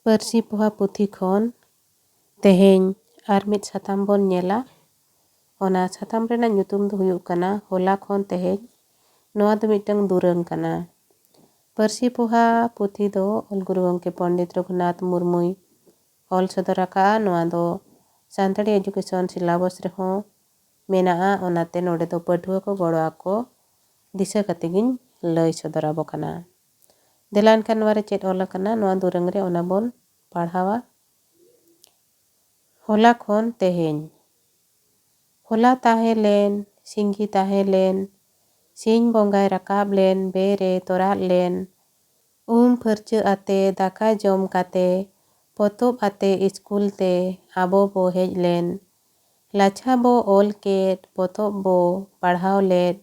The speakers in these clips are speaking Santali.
ᱯᱟᱹᱨᱥᱤ ᱯᱚᱦᱟ ᱯᱩᱛᱷᱤ ᱠᱷᱚᱱ ᱛᱮᱦᱮᱧ ᱟᱨ ᱢᱤᱫ ᱥᱟᱛᱟᱢ ᱵᱚᱱ ᱧᱮᱞᱟ। ᱚᱱᱟ ᱥᱟᱛᱟᱢ ᱨᱮᱱᱟᱜ ᱧᱩᱛᱩᱢ ᱫᱚ ᱦᱩᱭᱩᱜ ᱠᱟᱱᱟ ᱦᱚᱞᱟ ᱠᱷᱚᱱ ᱛᱮᱦᱮᱧ। ᱱᱚᱣᱟ ᱫᱚ ᱢᱤᱫᱴᱟᱝ ᱫᱩᱨᱟᱹᱝ ᱠᱟᱱᱟ। ᱯᱟᱹᱨᱥᱤ ᱯᱚᱦᱟ ᱯᱩᱛᱷᱤ ᱫᱚ ᱚᱞ ᱜᱩᱨᱩ ᱜᱚᱢᱠᱮ ᱯᱚᱱᱰᱤᱛ ᱨᱚᱜᱷᱩᱱᱟᱛᱷ ᱢᱩᱨᱢᱩᱭ ᱚᱞ ᱥᱚᱫᱚᱨ ᱟᱠᱟᱜᱼᱟ। ᱱᱚᱣᱟ ᱫᱚ ᱥᱟᱱᱛᱟᱲᱤ ᱮᱰᱩᱠᱮᱥᱚᱱ ᱥᱤᱞᱟᱵᱚᱥ ᱨᱮᱦᱚᱸ ᱢᱮᱱᱟᱜᱼᱟ। ᱚᱱᱟᱛᱮ ᱱᱚᱰᱮ ᱫᱚ ᱯᱟᱹᱴᱷᱩᱣᱟᱹ ᱠᱚ ᱜᱚᱲᱚ ᱟᱠᱚ ᱫᱤᱥᱟᱹ ᱠᱟᱛᱮ ᱜᱤᱧ ᱞᱟᱹᱭ ᱥᱚᱫᱚᱨ ᱟᱵᱚ ᱠᱟᱱᱟ। ᱫᱮᱞᱟ ᱮᱱᱠᱷᱟᱱ ᱱᱚᱣᱟ ᱨᱮ ᱪᱮᱫ ᱚᱞ ᱟᱠᱟᱱᱟ ᱱᱚᱣᱟ ᱫᱩᱨᱟᱹᱝ ᱨᱮ ᱚᱱᱟ ᱵᱚᱱ ᱯᱟᱲᱦᱟᱣᱟ। ᱦᱚᱞᱟ ᱠᱷᱚᱱ ᱛᱮᱦᱮᱧ। ᱦᱚᱞᱟ ᱛᱟᱦᱮᱸ ᱞᱮᱱ ᱥᱤᱸᱜᱤ ᱛᱟᱦᱮᱸ ᱞᱮᱱ ᱥᱤᱧ ᱵᱚᱸᱜᱟᱭ ᱨᱟᱠᱟᱵ ᱞᱮᱱ ᱵᱮᱨᱮ ᱛᱚᱨᱟᱫ ᱞᱮᱱ ᱯᱷᱟᱹᱨᱪᱟᱹ ᱟᱛᱮ ᱫᱟᱠᱟ ᱡᱚᱢ ᱠᱟᱛᱮ ᱯᱚᱛᱚᱵ ᱟᱛᱮ ᱤᱥᱠᱩᱞ ᱛᱮ ᱟᱵᱚ ᱵᱚ ᱦᱮᱡ ᱞᱮᱱ ᱞᱟᱪᱷᱟ ᱵᱚ ᱚᱞ ᱠᱮᱫ ᱯᱚᱛᱚᱵ ᱵᱚ ᱯᱟᱲᱦᱟᱣ ᱞᱮᱫ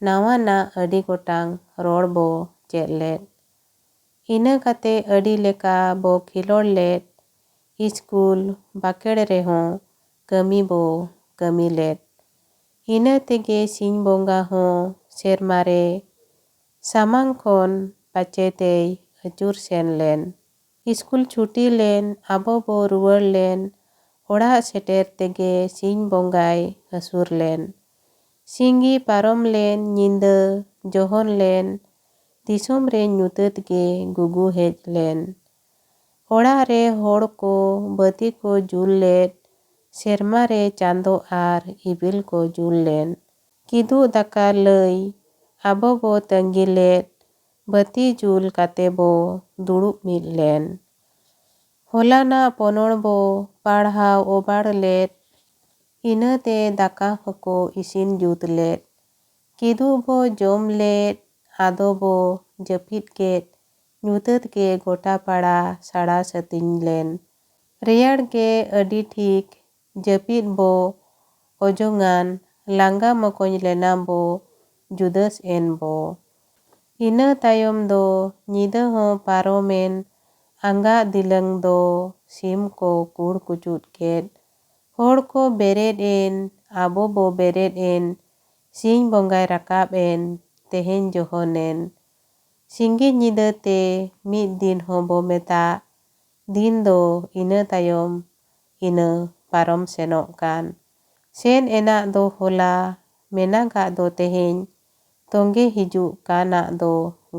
ᱱᱟᱣᱟᱱᱟᱜ ᱟᱹᱰᱤ ᱜᱚᱴᱟᱝ ᱨᱚᱲ ᱵᱚ ᱪᱮᱫ ᱞᱮᱫ ᱤᱱᱟᱹ ᱠᱟᱛᱮ ᱟᱹᱰᱤ ᱞᱮᱠᱟ ᱵᱚ ᱠᱷᱮᱞᱳᱰ ᱞᱮᱫ ᱤᱥᱠᱩᱞ ᱵᱟᱠᱷᱮᱲ ᱨᱮᱦᱚᱸ ᱠᱟᱹᱢᱤ ᱵᱚ ᱠᱟᱹᱢᱤ ᱞᱮᱫ ᱤᱱᱟᱹ ᱛᱮᱜᱮ ᱥᱤᱧ ᱵᱚᱸᱜᱟ ᱦᱚᱸ ᱥᱮᱨᱢᱟ ᱨᱮ ᱥᱟᱢᱟᱝ ᱠᱷᱚᱱ ᱯᱟᱪᱮᱛᱮᱭ ᱟᱹᱪᱩᱨ ᱥᱮᱱ ᱞᱮᱱ ᱤᱥᱠᱩᱞ ᱪᱷᱩᱴᱤ ᱞᱮᱱ ᱟᱵᱚ ᱵᱚ ᱨᱩᱣᱟᱹᱲ ᱞᱮᱱ ᱚᱲᱟᱜ ᱥᱮᱴᱮᱨ ᱛᱮᱜᱮ ᱥᱤᱧ ᱵᱚᱸᱜᱟᱭ ᱦᱟᱹᱥᱩᱨ ᱞᱮᱱ ᱥᱤᱸᱜᱤ ᱯᱟᱨᱚᱢ ᱞᱮᱱ ᱧᱤᱫᱟᱹ ᱡᱚᱦᱚᱱ ᱞᱮᱱ ᱫᱤᱥᱚᱢ ᱨᱮ ᱧᱩᱛᱟᱹᱛ ᱜᱮ ᱜᱩᱜᱩ ᱦᱮᱡ ᱞᱮᱱ ᱚᱲᱟᱜ ᱨᱮ ᱦᱚᱲ ko ᱵᱟᱹᱛᱤ ko ᱡᱩᱞ ᱞᱮᱫ ᱥᱮᱨᱢᱟ ᱨᱮ ᱪᱟᱸᱫᱳ ᱟᱨ ᱤᱯᱤᱞ ko ᱡᱩᱞ ᱞᱮᱱ ᱠᱤᱫᱩᱜ ᱫᱟᱠᱟ ᱞᱟᱹᱭ ᱟᱵᱚ ᱵᱚ ᱛᱟᱺᱜᱤ ᱞᱮᱫ ᱵᱟᱹᱛᱤ ᱡᱩᱞ ᱠᱟᱛᱮ ᱵᱚ ᱫᱩᱲᱩᱵ ᱢᱤᱫ ᱞᱮᱱ ᱦᱚᱞᱟᱱᱟᱜ ᱯᱚᱱᱚᱲ ᱵᱚ ᱯᱟᱲᱦᱟᱣ ᱚᱵᱟᱲ ᱞᱮᱫ ᱤᱱᱟᱹᱛᱮ ᱫᱟᱠᱟ ᱦᱚᱸᱠᱚ ᱤᱥᱤᱱ ᱡᱩᱛ ᱞᱮᱫ ᱠᱤᱫᱩᱜ ᱵᱚ ᱡᱚᱢ ᱞᱮᱫ ᱟᱫᱚ ᱵᱚ ᱡᱟᱹᱯᱤᱫ ᱠᱮᱫ ᱧᱩᱛᱟᱹᱛ ᱜᱮ ᱜᱚᱴᱟ ᱯᱟᱲᱟ ᱥᱟᱲᱟ ᱥᱟᱹᱛᱤᱧ ᱞᱮᱱ ᱨᱮᱭᱟᱲ ᱜᱮ ᱟᱹᱰᱤ ᱴᱷᱤᱠ ᱡᱟᱹᱯᱤᱫ ᱵᱚ ᱚᱡᱚᱜᱟᱱ ᱞᱟᱸᱜᱟ ᱢᱚᱠᱚᱧ ᱞᱮᱱᱟ ᱵᱚ ᱡᱩᱫᱟᱹᱥ ᱮᱱ ᱵᱚ ᱤᱱᱟᱹ ᱛᱟᱭᱚᱢ ᱫᱚ ᱧᱤᱫᱟᱹ ᱦᱚᱸ ᱯᱟᱨᱚᱢᱮᱱ ᱟᱸᱜᱟᱜ ᱫᱤᱞᱟᱹᱝ ᱫᱚ ᱥᱤᱢ ᱠᱚ ᱠᱩᱲ ᱠᱩᱪᱩᱫ ᱠᱮᱫ ᱦᱚᱲ ᱠᱚ ᱵᱮᱨᱮᱫ ᱮᱱ ᱟᱵᱚ ᱵᱚ ᱵᱮᱨᱮᱫ ᱮᱱ ᱥᱤᱧ ᱵᱚᱸᱜᱟᱭ ᱨᱟᱠᱟᱵ ᱮᱱ ᱛᱮᱦᱮᱧ ᱡᱚᱦᱚᱱᱮᱱ ᱥᱤᱸᱜᱤ ᱧᱤᱫᱟᱹ ᱛᱮ ᱢᱤᱫ ᱫᱤᱱ ᱦᱚᱸ ᱵᱚ ᱢᱮᱛᱟᱜ ᱫᱤᱱ ᱫᱚ ᱤᱱᱟᱹ ᱛᱟᱭᱚᱢ ᱤᱱᱟᱹ ᱯᱟᱨᱚᱢ ᱥᱮᱱᱚᱜ ᱠᱟᱱ ᱥᱮᱱ ᱮᱱᱟᱜ ᱫᱚ ᱦᱚᱞᱟ ᱢᱮᱱᱟᱜᱟᱜ ᱫᱚ ᱛᱮᱦᱮᱧ ᱛᱚᱸᱜᱮ ᱦᱤᱡᱩᱜ ᱠᱟᱱᱟᱜ ᱫᱚ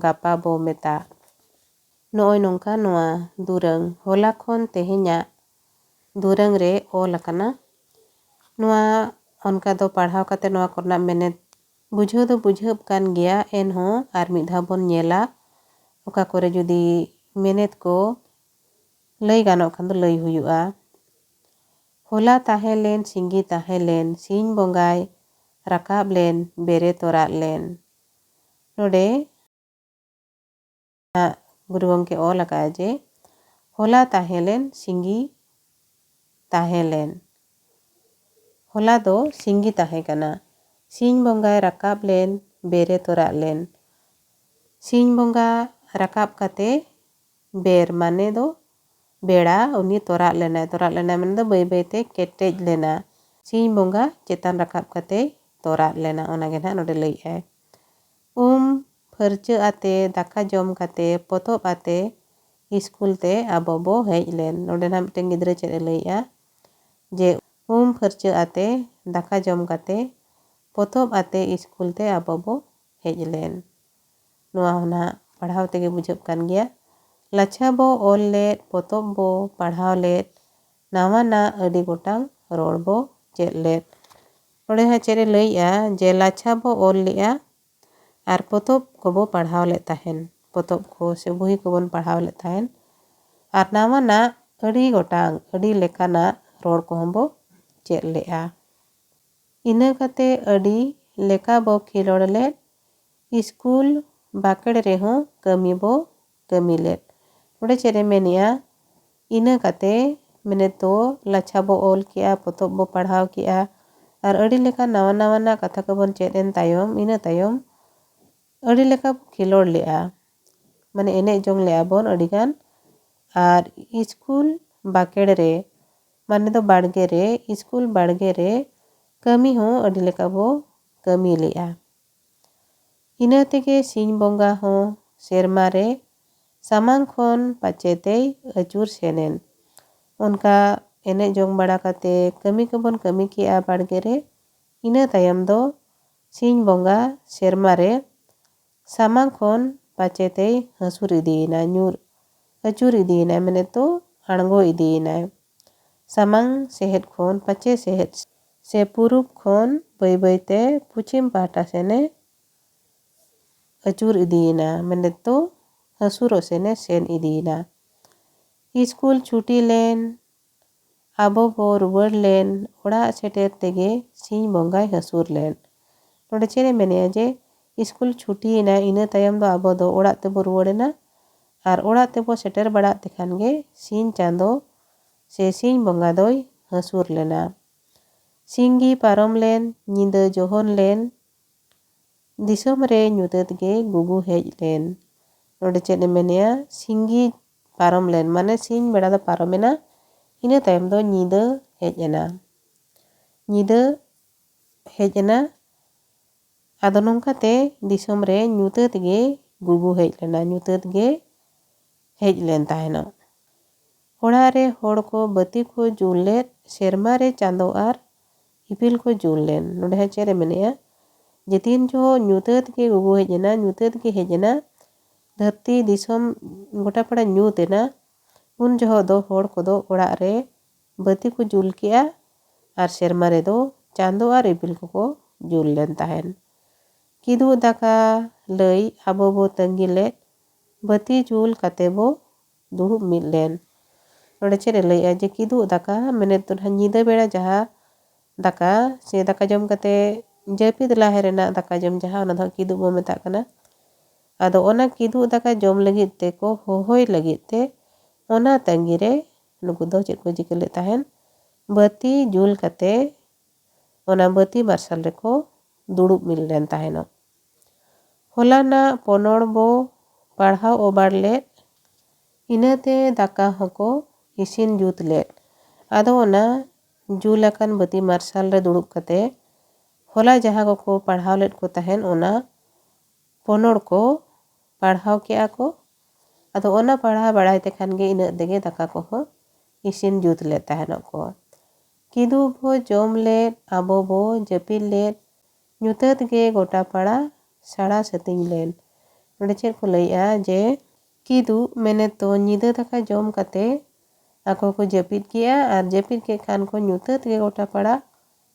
ᱜᱟᱯᱟ ᱵᱚ ᱢᱮᱛᱟᱜ। ᱱᱚᱜᱼᱚᱭ ᱱᱚᱝᱠᱟ ᱱᱚᱣᱟ ᱫᱩᱨᱟᱹᱝ ᱦᱚᱞᱟ ᱠᱷᱚᱱ ᱛᱮᱦᱮᱧᱟᱜ ᱫᱩᱨᱟᱹᱝ ᱨᱮ ᱚᱞ ᱟᱠᱟᱱᱟ। ᱱᱚᱣᱟ ᱚᱱᱠᱟ ᱫᱚ ᱯᱟᱲᱦᱟᱣ ᱠᱟᱛᱮ ᱱᱚᱣᱟ ᱠᱚᱨᱮᱱᱟᱜ ᱢᱮᱱᱮᱫ ᱵᱩᱡᱷᱟᱹᱣ ᱫᱚ ᱵᱩᱡᱷᱟᱹᱜ ᱠᱟᱱ ᱜᱮᱭᱟ ᱮᱱᱦᱚᱸ ᱟᱨ ᱢᱤᱫ ᱫᱷᱟᱣ ᱵᱚᱱ ᱧᱮᱞᱟ ᱚᱠᱟ ᱠᱚᱨᱮ ᱡᱩᱫᱤ ᱢᱮᱱᱮᱫ ko ᱞᱟᱹᱭ ᱜᱟᱱᱚᱜ ᱠᱷᱟᱱ ᱫᱚ ᱞᱟᱹᱭ ᱦᱩᱭᱩᱜᱼᱟ। ᱦᱚᱞᱟ ᱛᱟᱦᱮᱸ ᱞᱮᱱ ᱥᱤᱸᱜᱤ ᱛᱟᱦᱮᱸ ᱞᱮᱱ ᱥᱤᱧ ᱵᱚᱸᱜᱟᱭ ᱨᱟᱠᱟᱵ ᱞᱮᱱ ᱵᱮᱨᱮ ᱛᱚᱨᱟᱫ ᱞᱮᱱ ᱱᱚᱰᱮ ᱜᱩᱨᱩ ᱜᱚᱢᱠᱮ ᱚᱞ ᱟᱠᱟᱜᱼᱟ ᱡᱮ ᱦᱚᱞᱟ ᱛᱟᱦᱮᱸ ᱞᱮᱱ ᱥᱤᱸᱜᱤ ᱛᱟᱦᱮᱸ ᱞᱮᱱ ᱦᱚᱞᱟ ᱫᱚ ᱥᱤᱸᱜᱤ ᱛᱟᱦᱮᱸ ᱠᱟᱱᱟ ᱥᱤᱧ ᱵᱚᱸᱜᱟᱭ ᱨᱟᱠᱟᱵ ᱞᱮᱱ ᱵᱮᱨᱮ ᱛᱚᱨᱟᱫ ᱞᱮᱱ ᱥᱤᱧ ᱵᱚᱸᱜᱟ ᱨᱟᱠᱟᱵ ᱠᱟᱛᱮ ᱵᱮᱨ ᱢᱟᱱᱮ ᱫᱚ ᱵᱮᱲᱟ ᱩᱱᱤ ᱛᱚᱨᱟᱫ ᱞᱮᱱᱟᱭ ᱢᱟᱱᱮ ᱫᱚ ᱵᱟᱹᱭ ᱵᱟᱹᱭᱛᱮ ᱠᱮᱴᱮᱡ ᱞᱮᱱᱟ ᱥᱤᱧ ᱵᱚᱸᱜᱟ ᱪᱮᱛᱟᱱ ᱨᱟᱠᱟᱵ ᱠᱟᱛᱮ ᱛᱚᱨᱟᱫ ᱞᱮᱱᱟ ᱚᱱᱟᱜᱮ ᱱᱟᱦᱟᱜ ᱱᱚᱰᱮ ᱞᱟᱹᱭᱮᱜᱼᱟᱭ ᱯᱷᱟᱹᱨᱪᱟᱹ ᱟᱛᱮ ᱫᱟᱠᱟ ᱡᱚᱢ ᱠᱟᱛᱮ ᱯᱚᱛᱚᱵ ᱟᱛᱮ ᱤᱥᱠᱩᱞ te ᱟᱵᱚ ᱵᱚ ᱦᱮᱡ ᱞᱮᱱ ᱱᱚᱰᱮ ᱱᱟᱦᱟᱜ ᱢᱤᱫᱴᱮᱱ ᱜᱤᱫᱽᱨᱟᱹ ᱪᱮᱫ ᱮ ᱞᱟᱹᱭᱮᱜᱼᱟ ᱡᱮ ᱯᱷᱟᱹᱨᱪᱟᱹ ᱟᱛᱮ ᱫᱟᱠᱟ ᱡᱚᱢ ᱠᱟᱛᱮ ᱯᱚᱛᱚᱵ ᱟᱛᱮ ᱤᱥᱠᱩᱞ te ᱟᱵᱚ ᱵᱚ ᱦᱮᱡ ᱞᱮᱱ ᱱᱚᱣᱟ ᱦᱚᱸ ᱱᱟᱦᱟᱜ ᱯᱟᱲᱦᱟᱣ ᱛᱮᱜᱮ ᱵᱩᱡᱷᱟᱹᱜ ᱠᱟᱱ ᱜᱮᱭᱟ ᱞᱟᱪᱷᱟ ᱵᱚ ᱚᱞ ᱞᱮᱫ ᱯᱚᱛᱚᱵ ᱵᱚ ᱯᱟᱲᱦᱟᱣ ᱞᱮᱫ ᱱᱟᱣᱟᱱᱟᱜ ᱟᱹᱰᱤ ᱜᱚᱴᱟᱝ ᱨᱚᱲ ᱵᱚ ᱪᱮᱫ ᱞᱮᱫ ᱱᱚᱰᱮ ᱦᱚᱸ ᱪᱮᱫ ᱮ ᱞᱟᱹᱭᱮᱜᱼᱟ ᱡᱮ ᱞᱟᱪᱷᱟ ᱵᱚ ᱚᱞ ᱞᱮᱜᱼᱟ ᱟᱨ ᱯᱚᱛᱚᱵ ᱠᱚᱵᱚ ᱯᱟᱲᱦᱟᱣ ᱞᱮᱫ ᱛᱟᱦᱮᱱ ᱯᱚᱛᱚᱵ ko ᱥᱮ ᱵᱳᱭ ᱠᱚᱵᱚᱱ ᱯᱟᱲᱦᱟᱣ ᱞᱮᱫ ᱛᱟᱦᱮᱱ ᱟᱨ ᱱᱟᱣᱟᱱᱟᱜ ᱟᱹᱰᱤ ᱜᱚᱴᱟᱝ ᱟᱹᱰᱤ ᱞᱮᱠᱟᱱᱟᱜ ᱨᱚᱲ ᱠᱚᱦᱚᱸ ᱵᱚ ᱪᱮᱫ ᱞᱮᱜᱼᱟ ᱤᱱᱟᱹ ᱠᱟᱛᱮ ᱟᱹᱰᱤ ᱞᱮᱠᱟ ᱵᱚ ᱠᱷᱮᱞᱳᱰ ᱞᱮᱫ ᱤᱥᱠᱩᱞ ᱵᱟᱠᱷᱮᱲ ᱨᱮᱦᱚᱸ ᱠᱟᱹᱢᱤ ᱵᱚ ᱠᱟᱹᱢᱤ ᱞᱮᱫ ᱱᱚᱰᱮ ᱪᱮᱫ ᱮ ᱢᱮᱱᱮᱜᱼᱟ ᱤᱱᱟᱹ ᱠᱟᱛᱮ ᱢᱮᱱᱮ ᱛᱚ ᱞᱟᱪᱷᱟ ᱵᱚ ᱚᱞ ᱠᱮᱜᱼᱟ ᱯᱚᱛᱚᱵ ᱵᱚ ᱯᱟᱲᱦᱟᱣ ᱠᱮᱜᱼᱟ ᱟᱨ ᱟᱹᱰි ᱞᱮᱠᱟ ᱱᱟᱣᱟᱱᱟᱜ ᱠᱟᱛᱷᱟ ᱠᱚᱵᱚᱱ ᱪᱮᱫ ᱮᱱ ᱛᱟᱭᱚᱢ ᱤᱱᱟᱹ ᱛᱟᱭᱚᱢ ᱟᱹᱰᱤ ᱞᱮᱠᱟ ᱵᱚ ᱠᱷᱮᱞᱳᱰ ᱞᱮᱜᱼᱟ ᱢᱟᱱᱮ ᱮᱱᱮᱡ ᱡᱚᱝ ᱞᱮᱜᱼᱟ ᱵᱚᱱ ᱟᱹᱰᱤᱜᱟᱱ ᱟᱨ ᱤᱥᱠᱩᱞ ᱵᱟᱠᱷᱮᱲ re ᱢᱟᱱᱮ ᱫᱚ ᱵᱟᱲᱜᱮ re ᱤᱥᱠᱩᱞ ᱵᱟᱲᱜᱮ re ᱠᱟᱹᱢᱤ ᱦᱚᱸ ᱟᱹᱰᱤ ᱞᱮᱠᱟ ᱵᱚ ᱠᱟᱹᱢᱤ ᱞᱮᱜᱼᱟ ᱤᱱᱟᱹ ᱛᱮᱜᱮ ᱥᱤᱧ ᱵᱚᱸᱜᱟ ᱦᱚᱸ ᱥᱮᱨᱢᱟ ᱨᱮ ᱥᱟᱢᱟᱝ ᱠᱷᱚᱱ ᱯᱟᱪᱮᱛᱮᱭ ᱟᱹᱪᱩᱨ ᱥᱮᱱᱮᱱ᱾ ᱚᱱᱠᱟ ᱮᱱᱮᱡ ᱡᱚᱝ ᱵᱟᱲᱟ ᱠᱟᱛᱮ ᱠᱟᱹᱢᱤ ᱠᱚᱵᱚᱱ ᱠᱟᱹᱢᱤ ᱠᱮᱜᱼᱟ ᱵᱟᱲᱜᱮ ᱨᱮ᱾ ᱤᱱᱟᱹ ᱛᱟᱭᱚᱢ ᱫᱚ ᱥᱤᱧ ᱵᱚᱸᱜᱟ ᱥᱮᱨᱢᱟ ᱨᱮ ᱥᱟᱢᱟᱝ ᱠᱷᱚᱱ ᱯᱟᱪᱮᱛᱮᱭ ᱦᱟᱹᱥᱩᱨ ᱤᱫᱤᱭᱮᱱᱟ, ᱧᱩᱨ ᱟᱹᱪᱩᱨ ᱤᱫᱤᱭᱮᱱᱟᱭ, ᱢᱟᱱᱮ ᱛᱚ ᱟᱬᱜᱚ ᱤᱫᱤᱭᱮᱱᱟᱭ᱾ ᱥᱟᱢᱟᱝ ᱥᱮᱫ ᱠᱷᱚᱱ ᱯᱟᱪᱮ ᱥᱮᱫ ᱥᱮ ᱯᱩᱨᱩᱵ ᱠᱷᱚᱱ ᱵᱟᱹᱭ ᱵᱟᱹᱭᱛᱮ ᱯᱚᱪᱷᱤᱢ ᱯᱟᱦᱴᱟ ᱥᱮᱱᱮ ᱟᱹᱪᱩᱨ ᱤᱫᱤᱭᱮᱱᱟ, ᱢᱟᱱᱮ ᱛᱚ ᱦᱟᱹᱥᱩᱨᱚᱜ ᱥᱮᱱᱮ ᱥᱮᱱ ᱤᱫᱤᱭᱮᱱᱟ᱾ ᱥᱠᱩᱞ ᱪᱷᱩᱴᱤ ᱞᱮᱱ, ᱟᱵᱚ ᱵᱚ ᱨᱩᱣᱟᱹᱲ ᱞᱮᱱ ᱚᱲᱟᱜ ᱥᱮᱴᱮᱨ ᱛᱮᱜᱮ ᱥᱤᱧ ᱵᱚᱸᱜᱟᱭ ᱦᱟᱹᱥᱩᱨ ᱞᱮᱱ᱾ ᱱᱚᱰᱮ ᱪᱮᱫ ᱮ ᱢᱮᱱᱮᱜᱼᱟ ᱡᱮ ᱥᱠᱩᱞ ᱪᱷᱩᱴᱤᱭᱮᱱᱟ, ᱤᱱᱟᱹ ᱛᱟᱭᱚᱢ ᱫᱚ ᱟᱵᱚ ᱫᱚ ᱚᱲᱟᱜ ᱛᱮᱵᱚ ᱨᱩᱣᱟᱹᱲᱮᱱᱟ ᱟᱨ ᱚᱲᱟᱜ ᱛᱮᱵᱚ ᱥᱮᱴᱮᱨ ᱵᱟᱲᱟᱜ ᱛᱮᱠᱷᱟᱱ ᱜᱮ ᱥᱤᱧ ᱪᱟᱸᱫᱳ ᱥᱮ ᱥᱤᱧ ᱵᱚᱸᱜᱟ ᱫᱚᱭ ᱦᱟᱹᱥᱩᱨ ᱞᱮᱱᱟ᱾ ᱥᱤᱧᱜᱤ ᱯᱟᱨᱚᱢ ᱞᱮᱱ, ᱧᱤᱫᱟᱹ ᱡᱚᱦᱚᱱ ᱞᱮᱱ, ᱫᱤᱥᱚᱢ ᱨᱮ ᱧᱩᱛᱟᱹᱛ ᱜᱮ ᱜᱩᱜᱩ ᱦᱮᱡ ᱞᱮᱱ᱾ ᱱᱚᱰᱮ ᱪᱮᱫ ᱮ ᱢᱮᱱᱮᱜᱼᱟ, ᱥᱤᱧᱜᱤ ᱯᱟᱨᱚᱢ ᱞᱮᱱ ᱢᱟᱱᱮ ᱥᱤᱧ ᱵᱮᱲᱟ ᱫᱚ ᱯᱟᱨᱚᱢᱮᱱᱟ, ᱤᱱᱟᱹ ᱛᱟᱭᱚᱢ ᱫᱚ ᱧᱤᱫᱟᱹ ᱦᱮᱡ ᱮᱱᱟ᱾ ᱧᱤᱫᱟᱹ ᱦᱮᱡ ᱮᱱᱟ, ᱟᱫᱚ ᱱᱚᱝᱠᱟᱛᱮ ᱫᱤᱥᱚᱢ ᱨᱮ ᱧᱩᱛᱟᱹᱛ ᱜᱮ ᱜᱩᱜᱩ ᱦᱮᱡ ᱞᱮᱱᱟ, ᱧᱩᱛᱟᱹᱛ ᱜᱮ ᱦᱮᱡ ᱞᱮᱱ ᱛᱟᱦᱮᱱᱚᱜ᱾ ᱚᱲᱟᱜ ᱨᱮ ᱦᱚᱲ ᱠᱚ ᱵᱟᱹᱛᱤ ᱠᱚ ᱡᱩᱞ ᱞᱮᱫ, ᱥᱮᱨᱢᱟ ᱨᱮ ᱪᱟᱸᱫᱳ ᱟᱨ ᱤᱯᱤᱞ ᱠᱚ ᱡᱩᱞ ᱞᱮᱱ᱾ ᱱᱚᱰᱮ ᱦᱚᱸ ᱪᱮᱫ ᱮ ᱢᱮᱱᱮᱜᱼᱟ ᱡᱮ ᱛᱤᱱ ᱡᱚᱦᱚᱜ ᱧᱩᱛᱟᱹᱛ ᱜᱮ ᱜᱩᱜᱩ ᱦᱮᱡ ᱮᱱᱟ, ᱧᱩᱛᱟᱹᱛ ᱜᱮ ᱦᱮᱡ ᱮᱱᱟ, ᱫᱷᱟᱹᱨᱛᱤ ᱫᱤᱥᱚᱢ ᱜᱚᱴᱟ ᱯᱟᱲᱟ ᱧᱩᱛ ᱮᱱᱟ, ᱩᱱ ᱡᱚᱦᱚᱜ ᱫᱚ ᱦᱚᱲ ᱠᱚᱫᱚ ᱚᱲᱟᱜ ᱨᱮ ᱵᱟᱹᱛᱤ ᱠᱚ ᱡᱩᱞ ᱠᱮᱜᱼᱟ ᱟᱨ ᱥᱮᱨᱢᱟ ᱨᱮᱫᱚ ᱪᱟᱸᱫᱳ ᱟᱨ ᱤᱯᱤᱞ ᱠᱚᱠᱚ ᱡᱩᱞ ᱞᱮᱱ ᱛᱟᱦᱮᱱ᱾ ᱠᱤᱫᱩᱵ ᱫᱟᱠᱟ ᱞᱟᱹᱭ ᱟᱵᱚ ᱵᱚ ᱛᱟᱺᱜᱤ ᱞᱮᱫ, ᱵᱟᱹᱛᱤ ᱡᱩᱞ ᱠᱟᱛᱮ ᱵᱚ ᱫᱩᱲᱩᱵ ᱢᱤᱫ ᱞᱮᱱ᱾ ᱱᱚᱰᱮ ᱪᱮᱫ ᱮ ᱞᱟᱹᱭᱮᱜᱼᱟ ᱡᱮ ᱠᱤᱫᱩᱵ ᱫᱟᱠᱟ ᱢᱮᱱᱮᱫ ᱫᱚ ᱱᱟᱦᱟᱜ ᱧᱤᱫᱟᱹ ᱵᱮᱲᱟ ᱡᱟᱦᱟᱸ ᱫᱟᱠᱟ ᱥᱮ ᱫᱟᱠᱟ ᱡᱚᱢ ᱠᱟᱛᱮ ᱡᱟᱹᱯᱤᱫ ᱞᱟᱦᱟ ᱨᱮᱱᱟᱜ ᱫᱟᱠᱟ ᱡᱚᱢ ᱡᱟᱦᱟᱸ ᱚᱱᱟ ᱫᱚ ᱠᱤᱫᱩᱵ ᱵᱚ ᱢᱮᱛᱟᱜ ᱠᱟᱱᱟ᱾ ᱟᱫᱚ ᱚᱱᱟ ᱠᱤᱫᱩᱵ ᱫᱟᱠᱟ ᱡᱚᱢ ᱞᱟᱹᱜᱤᱫ ᱛᱮᱠᱚ ᱦᱚᱦᱚᱭ ᱞᱟᱹᱜᱤᱫ ᱛᱮ ᱚᱱᱟ ᱛᱟᱺᱜᱤ ᱨᱮ ᱱᱩᱠᱩ ᱫᱚ ᱪᱮᱫ ᱠᱚ ᱪᱤᱠᱟᱹ ᱞᱮᱫ ᱛᱟᱦᱮᱱ, ᱵᱟᱹᱛᱤ ᱡᱩᱞ ᱠᱟᱛᱮ ᱚᱱᱟ ᱵᱟᱹᱛᱤ ᱢᱟᱨᱥᱟᱞ ᱨᱮᱠᱚ ᱫᱩᱲᱩᱵ ᱢᱤᱫ ᱞᱮᱱ ᱛᱟᱦᱮᱱᱚᱜ᱾ ᱦᱚᱞᱟᱱᱟᱜ ᱯᱚᱱᱚᱲ ᱵᱚ ᱯᱟᱲᱦᱟᱣ ᱚᱵᱟᱲ ᱞᱮᱫ, ᱤᱱᱟᱹᱛᱮ ᱫᱟᱠᱟ ᱦᱚᱸᱠᱚ ᱤᱥᱤᱱ ᱡᱩᱛ ᱞᱮᱫ᱾ ᱟᱫᱚ ᱚᱱᱟ ᱡᱩᱞ ᱟᱠᱟᱱ ᱵᱟᱹᱛᱤ ᱢᱟᱨᱥᱟᱞ ᱨᱮ ᱫᱩᱲᱩᱵ ᱠᱟᱛᱮ ᱦᱚᱞᱟ ᱡᱟᱦᱟᱸ ᱠᱚᱠᱚ ᱯᱟᱲᱦᱟᱣ ᱞᱮᱫ ᱠᱚ ᱛᱟᱦᱮᱱ ᱚᱱᱟ ᱯᱚᱱᱚᱲ ko ᱯᱟᱲᱦᱟᱣ ᱠᱮᱜᱼᱟ ᱠᱚ᱾ ᱟᱫᱚ ᱚᱱᱟ ᱯᱟᱲᱦᱟᱣ ᱵᱟᱲᱟᱭ ᱛᱮᱠᱷᱟᱱ ᱜᱮ ᱤᱱᱟᱹᱜ ᱛᱮᱜᱮ ᱫᱟᱠᱟ ᱠᱚᱦᱚᱸ ᱤᱥᱤᱱ ᱡᱩᱛ ᱞᱮᱫ ᱛᱟᱦᱮᱱᱚᱜ ᱠᱚ᱾ ᱠᱤᱫᱩᱵ ᱵᱚ ᱡᱚᱢ ᱞᱮᱫ, ᱟᱵᱚ ᱵᱚ ᱡᱟᱹᱯᱤᱫ ᱞᱮᱫ, ᱧᱩᱛᱟᱹᱛ ᱜᱮ ᱜᱚᱴᱟ ᱯᱟᱲᱟ ᱥᱟᱲᱟ ᱥᱟᱹᱛᱤᱧ ᱞᱮᱱ᱾ ᱱᱚᱰᱮ ᱪᱮᱫ ᱠᱚ ᱞᱟᱹᱭᱮᱜᱼᱟ ᱡᱮ ᱠᱤᱫᱩᱵ ᱢᱮᱱᱮᱫ ᱫᱚ ᱧᱤᱫᱟᱹ ᱫᱟᱠᱟ ᱡᱚᱢ ᱠᱟᱛᱮ ᱟᱠᱚ ᱠᱚ ᱡᱟᱹᱯᱤᱫ ᱠᱮᱜᱼᱟ ᱟᱨ ᱡᱟᱹᱯᱤᱫ ᱠᱮᱫ ᱠᱷᱟᱱ ᱠᱚ ᱧᱩᱛᱟᱹᱛ ᱜᱮ ᱜᱚᱴᱟ ᱯᱟᱲᱟ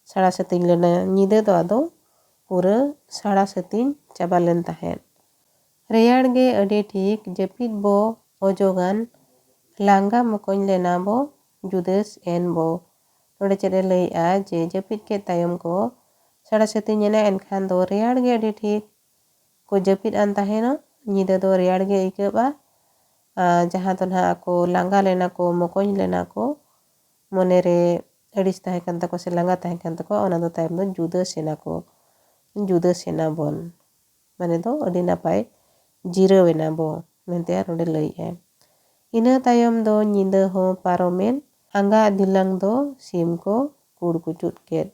ᱥᱟᱲᱟ ᱥᱟᱹᱛᱤᱧ ᱞᱮᱱᱟ᱾ ᱧᱤᱫᱟᱹ ᱫᱚ ᱟᱫᱚ ᱯᱩᱨᱟᱹ ᱥᱟᱲᱟ ᱥᱟᱹᱛᱤᱧ ᱪᱟᱵᱟ ᱞᱮᱱ ᱛᱟᱦᱮᱸᱫ᱾ ᱨᱮᱭᱟᱲ ᱜᱮ ᱟᱹᱰᱤ ᱴᱷᱤᱠ ᱡᱟᱹᱯᱤᱫ ᱵᱚ ᱚᱡᱚᱜᱟᱱ, ᱞᱟᱸᱜᱟ ᱢᱚᱠᱚᱧ ᱞᱮᱱᱟ ᱵᱚ ᱡᱩᱫᱟᱹᱥ ᱮᱱ ᱵᱚ᱾ ᱱᱚᱰᱮ ᱪᱮᱫ ᱮ ᱞᱟᱹᱭᱮᱜᱼᱟ ᱡᱮ ᱡᱟᱹᱯᱤᱫ ᱠᱮᱫ ᱛᱟᱭᱚᱢ ᱠᱚ ᱥᱟᱲᱟ ᱥᱟᱹᱛᱤᱧ ᱮᱱᱟ, ᱮᱱᱠᱷᱟᱱ ᱫᱚ ᱨᱮᱭᱟᱲ ᱜᱮ ᱟᱹᱰᱤ ᱴᱷᱤᱠ ᱠᱚ ᱡᱟᱹᱯᱤᱫ ᱟᱱ ᱛᱟᱦᱮᱱᱚᱜ᱾ ᱧᱤᱫᱟᱹ ᱫᱚ ᱨᱮᱭᱟᱲ ᱜᱮ ᱟᱹᱭᱠᱟᱹᱜᱼᱟ, ᱡᱟᱦᱟᱸ ᱫᱚ ᱱᱟᱦᱟᱜ ᱟᱠᱚ ᱞᱟᱸᱜᱟ ᱞᱮᱱᱟ ᱠᱚ, ᱢᱚᱠᱚᱧ ᱞᱮᱱᱟ ᱠᱚ, ᱢᱚᱱᱮᱨᱮ ᱟᱹᱲᱤᱥ ᱛᱟᱦᱮᱸ ᱠᱟᱱ ᱛᱟᱠᱚᱣᱟ ᱥᱮ ᱞᱟᱸᱜᱟ ᱛᱟᱦᱮᱸ ᱠᱟᱱ ᱛᱟᱠᱚᱣᱟ, ᱚᱱᱟ ᱫᱚ ᱛᱟᱭᱚᱢ ᱫᱚ ᱡᱩᱫᱟᱹᱥ ᱮᱱᱟ ᱠᱚ, ᱡᱩᱫᱟᱹᱥ ᱮᱱᱟ ᱵᱚᱱ, ᱢᱟᱱᱮ ᱫᱚ ᱟᱹᱰᱤ ᱱᱟᱯᱟᱭ ᱡᱤᱨᱟᱹᱣ ᱮᱱᱟ ᱵᱚ ᱢᱮᱱᱛᱮ ᱟᱨ ᱱᱚᱰᱮ ᱞᱟᱹᱭᱮᱜᱼᱟᱭ᱾ ᱤᱱᱟᱹ ᱛᱟᱭᱚᱢ ᱫᱚ ᱧᱤᱫᱟᱹ ᱦᱚᱸ ᱯᱟᱨᱚᱢᱮᱱ, ᱟᱸᱜᱟ ᱫᱤᱞᱟᱝ ᱫᱚ ᱥᱤᱢ ᱠᱚ ᱠᱩᱲ ᱠᱩᱪᱩᱫ ᱠᱮᱫ᱾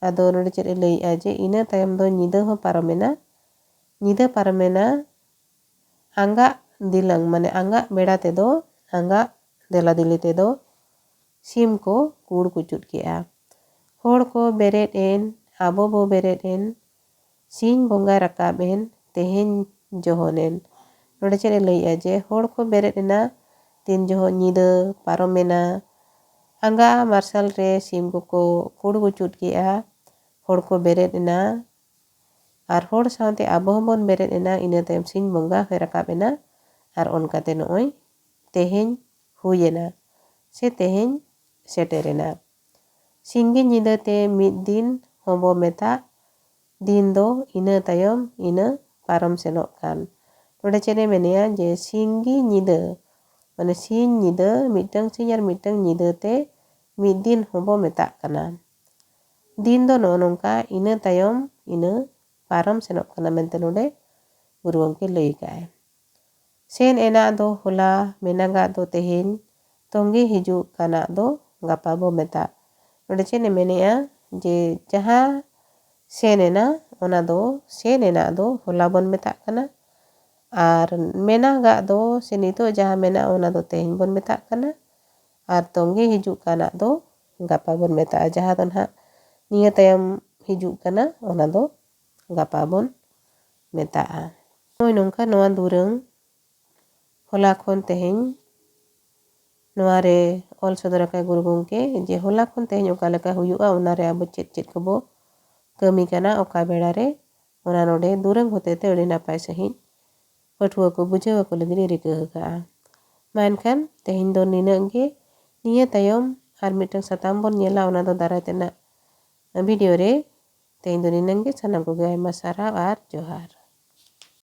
ᱟᱫᱚ ᱱᱚᱰᱮ ᱪᱮᱫ ᱮ ᱞᱟᱹᱭᱮᱜᱼᱟ ᱡᱮ ᱤᱱᱟᱹ ᱛᱟᱭᱚᱢ ᱫᱚ ᱧᱤᱫᱟᱹ ᱦᱚᱸ ᱯᱟᱨᱚᱢᱮᱱᱟ, ᱧᱤᱫᱟᱹ ᱯᱟᱨᱚᱢᱮᱱᱟ, ᱟᱸᱜᱟᱜ ᱫᱤᱞᱟᱝ ᱢᱟᱱᱮ ᱟᱸᱜᱟᱜ ᱵᱮᱲᱟ ᱛᱮᱫᱚ, ᱟᱸᱜᱟᱜ ᱫᱮᱞᱟ ᱫᱤᱞᱤ ᱛᱮᱫᱚ ᱥᱤᱢ ᱠᱚ ᱠᱩᱲ ᱠᱩᱪᱩᱫ ᱠᱮᱜᱼᱟ᱾ ᱦᱚᱲ ᱠᱚ ᱵᱮᱨᱮᱫ ᱮᱱ, ᱟᱵᱚ ᱵᱚ ᱵᱮᱨᱮᱫ ᱮᱱ, ᱥᱤᱧ ᱵᱚᱸᱜᱟ ᱨᱟᱠᱟᱵ ᱮᱱ, ᱛᱮᱦᱮᱧ ᱡᱚᱦᱚᱱ ᱮᱱ᱾ ᱱᱚᱰᱮ ᱪᱮᱫ ᱮ ᱞᱟᱹᱭᱮᱜᱼᱟ ᱡᱮ ᱦᱚᱲ ᱠᱚ ᱵᱮᱨᱮᱫ ᱮᱱᱟ, ᱛᱤᱱ ᱡᱚᱦᱚᱜ ᱧᱤᱫᱟᱹ ᱯᱟᱨᱚᱢᱮᱱᱟ, ᱟᱸᱜᱟ ᱢᱟᱨᱥᱟᱞ ᱨᱮ ᱥᱤᱢ ᱠᱚᱠᱚ ᱠᱩᱲ ᱠᱩᱪᱩᱫ ᱠᱮᱜᱼᱟ, ᱦᱚᱲ ᱠᱚ ᱵᱮᱨᱮᱫ ᱮᱱᱟ ᱟᱨ ᱦᱚᱲ ᱥᱟᱶᱛᱮ ᱟᱵᱚ ᱦᱚᱸᱵᱚᱱ ᱵᱮᱨᱮᱫ ᱮᱱᱟ᱾ ᱤᱱᱟᱹ ᱛᱟᱭᱚᱢ ᱥᱤᱧ ᱵᱚᱸᱜᱟ ᱦᱚᱭ ᱨᱟᱠᱟᱵ ᱮᱱᱟ ᱟᱨ ᱚᱱᱠᱟᱛᱮ ᱱᱚᱜᱼᱚᱭ ᱛᱮᱦᱮᱧ ᱦᱩᱭᱮᱱᱟ ᱥᱮ ᱛᱮᱦᱮᱧ ᱥᱮᱴᱮᱨᱮᱱᱟ᱾ ᱥᱤᱸᱜᱮ ᱧᱤᱫᱟᱹ ᱛᱮ ᱢᱤᱫ ᱫᱤᱱ ᱦᱚᱸᱵᱚ ᱢᱮᱛᱟᱜ, ᱫᱤᱱ ᱫᱚ ᱤᱱᱟᱹ ᱛᱟᱭᱚᱢ ᱤᱱᱟᱹ ᱯᱟᱨᱚᱢ ᱥᱮᱱᱚᱜ ᱠᱟᱱ᱾ ᱱᱚᱰᱮ ᱪᱮᱫ ᱮ ᱢᱮᱱᱮᱜᱼᱟ ᱡᱮ ᱥᱤᱸᱜᱤ ᱧᱤᱫᱟᱹ ᱢᱟᱱᱮ ᱥᱤᱧ ᱧᱤᱫᱟᱹ, ᱢᱤᱫᱴᱟᱝ ᱥᱤᱧ ᱟᱨ ᱢᱤᱫᱴᱟᱝ ᱧᱤᱫᱟᱹ te ᱢᱤᱫ ᱫᱤᱱ ᱦᱚᱸᱵᱚ ᱢᱮᱛᱟᱜ ᱠᱟᱱᱟ᱾ ᱫᱤᱱ ᱫᱚ ᱱᱚᱜᱼᱚ ᱱᱚᱝᱠᱟ ᱤᱱᱟᱹ ᱛᱟᱭᱚᱢ ᱤᱱᱟᱹ ᱯᱟᱨᱚᱢ ᱥᱮᱱᱚᱜ ᱠᱟᱱᱟ ᱢᱮᱱᱛᱮ ᱱᱚᱰᱮ ᱜᱩᱨᱩ ᱜᱚᱢᱠᱮ ᱞᱟᱹᱭ ᱠᱟᱜᱼᱟᱭ᱾ ᱥᱮᱱ ᱮᱱᱟᱜ ᱫᱚ ᱦᱚᱞᱟ, ᱢᱮᱱᱟᱜᱟᱜ ᱫᱚ ᱛᱮᱦᱮᱧ, ᱛᱚᱸᱜᱮ ᱦᱤᱡᱩᱜ ᱠᱟᱱᱟᱜ ᱫᱚ ᱜᱟᱯᱟ ᱵᱚ ᱢᱮᱛᱟᱜ᱾ ᱱᱚᱰᱮ ᱪᱮᱫ ᱮ ᱢᱮᱱᱮᱜᱼᱟ ᱡᱮ ᱡᱟᱦᱟᱸ ᱥᱮᱱ ᱮᱱᱟ ᱚᱱᱟ ᱫᱚ ᱥᱮᱱ ᱮᱱᱟᱜ ᱫᱚ ᱦᱚᱞᱟ ᱵᱚᱱ ᱢᱮᱛᱟᱜ ᱠᱟᱱᱟ, Ar menagak do se nitu jaha mena ona do teheny bon metak kana ar tongge hijuk kanak do gapa bon meta'a jaha do nahak niya tayam hijuk kana ona do gapa bon meta'a. Nogoi nongka noa durang hola khon teheny noa re ol sodor akai guru gongke je hola khon teheny oka leka huyu'a ona re abo chet kobo kami kana oka bera re ona node durang hotete adi napai sahih pathua ko bujhaw ako lagid rika haka'a. Melainkan teheny do ninang ge niya tayom ar mitang satam bon nyela ona do darai tenak video re teheny do ninang ge sanam koge aima sarau ar johar.